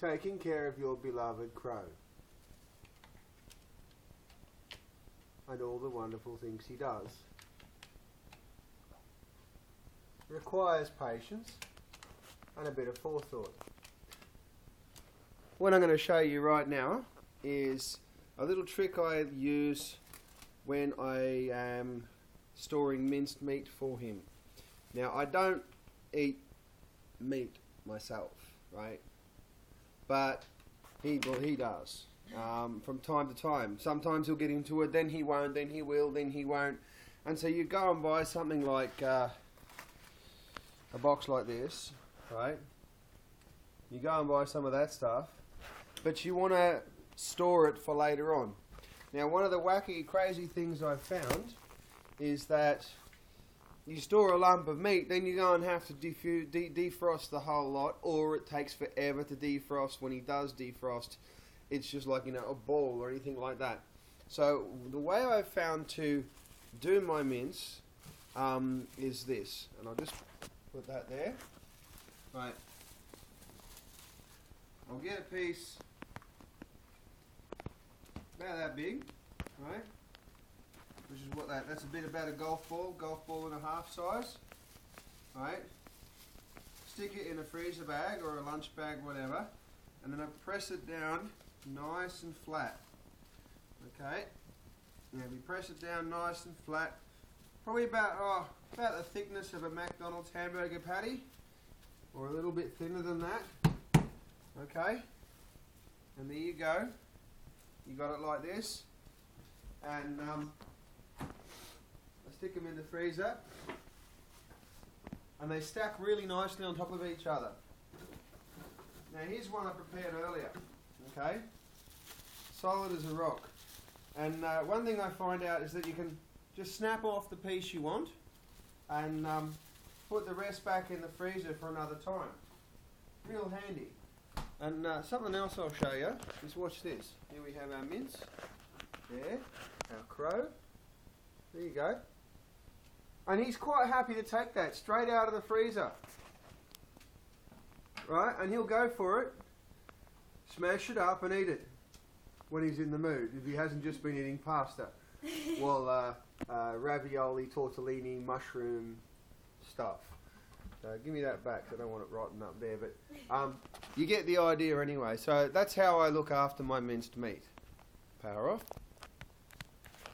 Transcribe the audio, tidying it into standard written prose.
taking care of your beloved crow and all the wonderful things he does. It requires patience and a bit of forethought. What I'm going to show you right now is a little trick I use when I am storing minced meat for him. Now, I don't eat meat myself, right? But he does from time to time. Sometimes he'll get into it, then he won't, then he will, then he won't. And so you go and buy something like a box like this, right? You go and buy some of that stuff, but you want to store it for later on. Now, one of the wacky, crazy things I've found is that you store a lump of meat, then you go and have to defrost the whole lot, or it takes forever to defrost. When he does defrost, it's just like, a ball or anything like that. So the way I've found to do my mince is this, and I'll just put that there. Right. I'll get a piece about that big, right? Which is what that's about a golf ball and a half size, right? Stick it in a freezer bag or a lunch bag, whatever, and then I press it down nice and flat. Okay. Now we press it down nice and flat, probably about the thickness of a McDonald's hamburger patty, or a little bit thinner than that. Okay. And there you go. You got it like this, and I stick them in the freezer, and they stack really nicely on top of each other. Now here's one I prepared earlier, okay? Solid as a rock. And one thing I find out is that you can just snap off the piece you want, and put the rest back in the freezer for another time. Real handy. And something else I'll show you is, watch this. Here we have our mince. There, our crow. There you go. And he's quite happy to take that straight out of the freezer. Right, and he'll go for it, smash it up and eat it when he's in the mood, if he hasn't just been eating pasta. Well, ravioli, tortellini, mushroom stuff. Give me that back, 'cause I don't want it rotten up there, but you get the idea anyway. So that's how I look after my minced meat. Power off.